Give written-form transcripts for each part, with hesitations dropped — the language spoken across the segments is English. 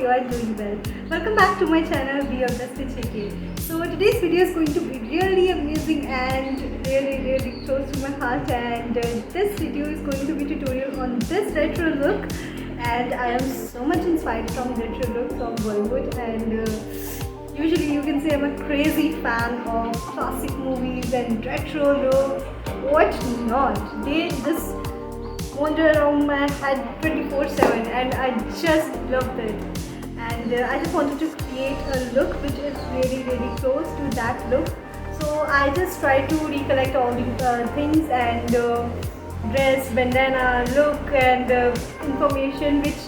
you are doing well. Welcome back to my channel, Be Your Best HK. So today's video is going to be really amazing and really close to my heart, and this video is going to be a tutorial on this retro look, and I am so much inspired from retro look from Bollywood, and usually you can say I'm a crazy fan of classic movies and retro look, what not. They just wander around my head 24/7 and I just loved it, and I just wanted to create a look which is really close to that look. So I just tried to recollect all the things and dress, bandana, look and information which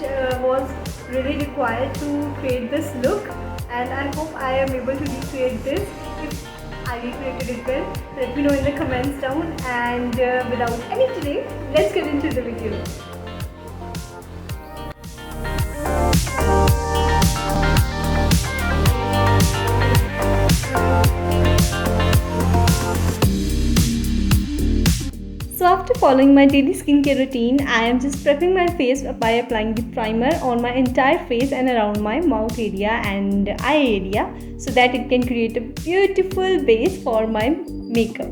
was really required to create this look, and I hope I am able to recreate this. If I recreated it well, let me know in the comments down, and without any delay, let's get into the video. So after following my daily skincare routine, I am just prepping my face by applying the primer on my entire face and around my mouth area and eye area, so that it can create a beautiful base for my makeup.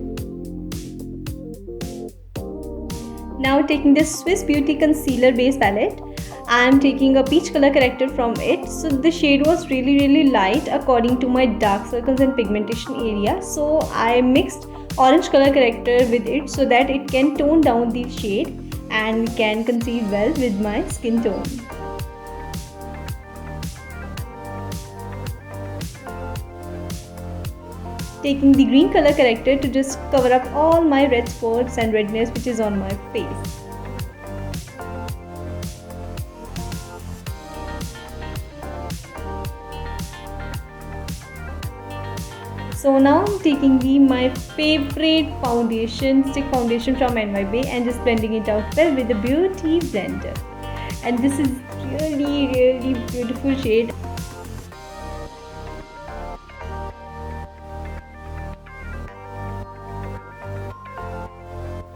Now taking this Swiss Beauty Concealer Base Palette, I am taking a peach color corrector from it. So the shade was really light according to my dark circles and pigmentation area. So I mixed orange color corrector with it so that it can tone down the shade and can conceal well with my skin tone. Taking the green color corrector to just cover up all my red spots and redness which is on my face. So now I'm taking my favorite foundation, stick foundation from NYB, and just blending it out well with the Beauty Blender. And this is really beautiful shade.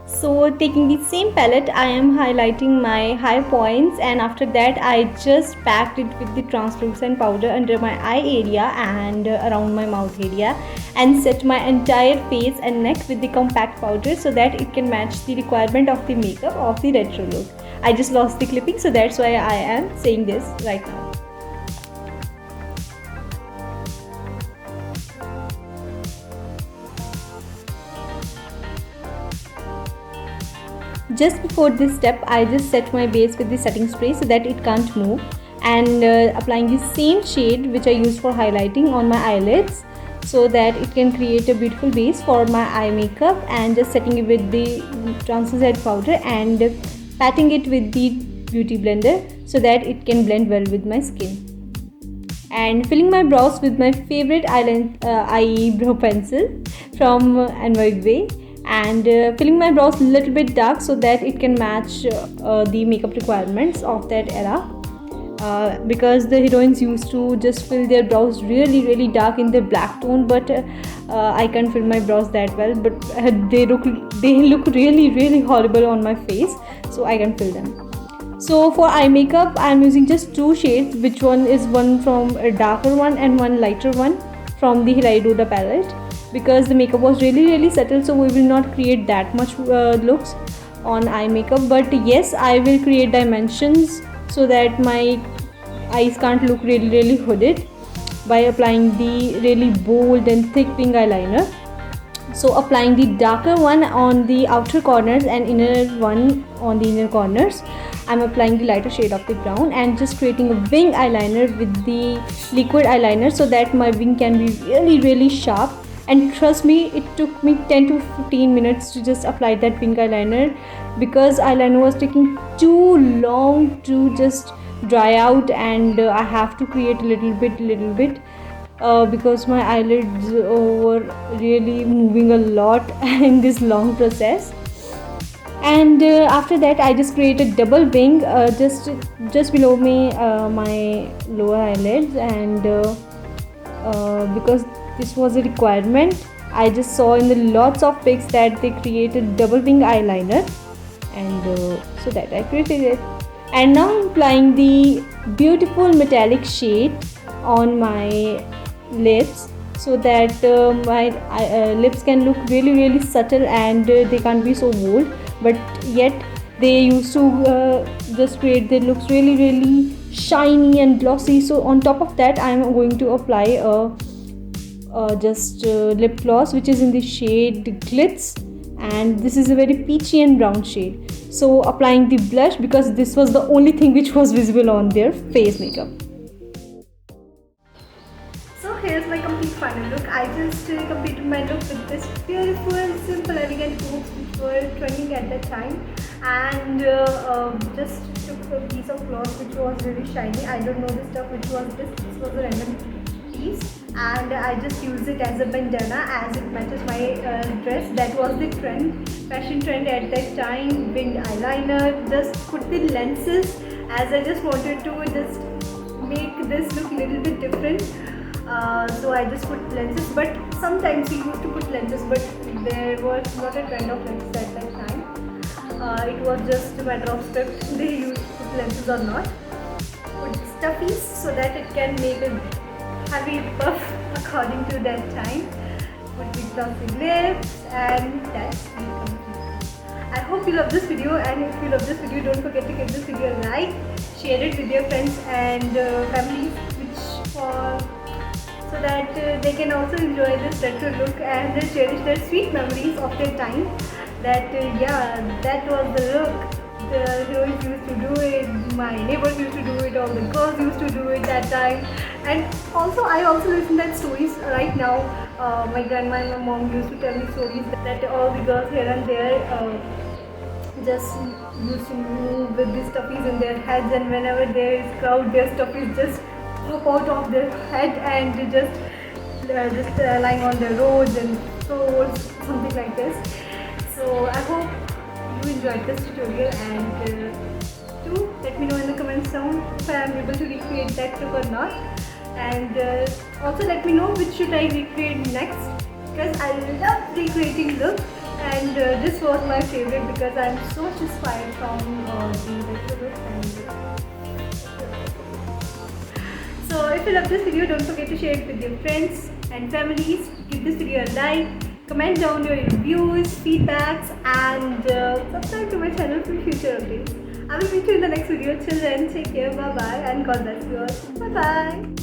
So taking the same palette, I am highlighting my high points, and after that I just packed it with the translucent powder under my eye area and around my mouth area, and set my entire face and neck with the compact powder so that it can match the requirement of the makeup of the retro look. I just lost the clipping, so that's why I am saying this right now. Just before this step, I just set my base with the setting spray so that it can't move, and applying the same shade which I used for highlighting on my eyelids so that it can create a beautiful base for my eye makeup, and just setting it with the translucent powder and patting it with the Beauty Blender so that it can blend well with my skin. And filling my brows with my favorite eyebrow pencil from NYB, and filling my brows a little bit dark so that it can match the makeup requirements of that era, because the heroines used to just fill their brows really dark in the black tone, but I can't fill my brows that well, but they look really horrible on my face, so I can fill them. So for eye makeup, I am using just two shades, which one from a darker one and one lighter one from the Hilary Duda palette, because the makeup was really subtle, so we will not create that much looks on eye makeup. But yes, I will create dimensions so that my eyes can't look really hooded by applying the really bold and thick pink eyeliner. So applying the darker one on the outer corners and inner one on the inner corners, I'm applying the lighter shade of the brown and just creating a wing eyeliner with the liquid eyeliner so that my wing can be really sharp. And trust me, it took me 10 to 15 minutes to just apply that pink eyeliner, because eyeliner was taking too long to just dry out, and I have to create a little bit because my eyelids were really moving a lot in this long process. And after that I just created double wing just below me, my lower eyelids, and because this was a requirement, I just saw in the lots of pics that they created double wing eyeliner, and so that I created it. And now I'm applying the beautiful metallic shade on my lips, so that my lips can look really subtle, and they can't be so bold, but yet they used to just create the looks really shiny and glossy. So on top of that, I'm going to apply a just lip gloss which is in the shade Glitz, and this is a very peachy and brown shade. So applying the blush, because this was the only thing which was visible on their face makeup. So here's my complete final look. I just completed my look with this beautiful, simple, elegant hoops which were trending at that time, and just took a piece of cloth which was really shiny. I don't know the stuff which was this. This was a random piece, and I just used it as a bandana as it matches my dress. That was the trend, fashion trend at that time. Winged eyeliner, just put the lenses, as I just wanted to just make this look a little bit different. So I just put lenses, but sometimes we used to put lenses, but there was not a trend of lenses at that time. It was just a matter of script, they used to put lenses or not. Put stuffies so that it can make a heavy puff according to that time. Put the glossy lips, and that's it. I hope you love this video, and if you love this video, don't forget to give this video a like, share it with your friends and families, so that they can also enjoy this retro look and cherish their sweet memories of their time. That yeah, that was the look. The heroines used to do it, my neighbors used to do it, all the girls used to do it that time. And also I also listen to that stories right now. My grandma and my mom used to tell me stories that all the girls here and there just used to move with these stuffies in their heads, and whenever there is crowd, their stuffies just pop out of their head and just lying on the roads and roads, something like this. So I hope you enjoyed this tutorial, and do let me know in the comments down if I am able to recreate that look or not, and also let me know which should I recreate next, because I love recreating looks, and this was my favorite because I am so much inspired from the retro look. And so if you love this video, don't forget to share it with your friends and families. Give this video a like, comment down your reviews, feedbacks, and subscribe to my channel for future updates. I will meet you in the next video. Till then, take care, bye bye, and God bless you all. Bye bye.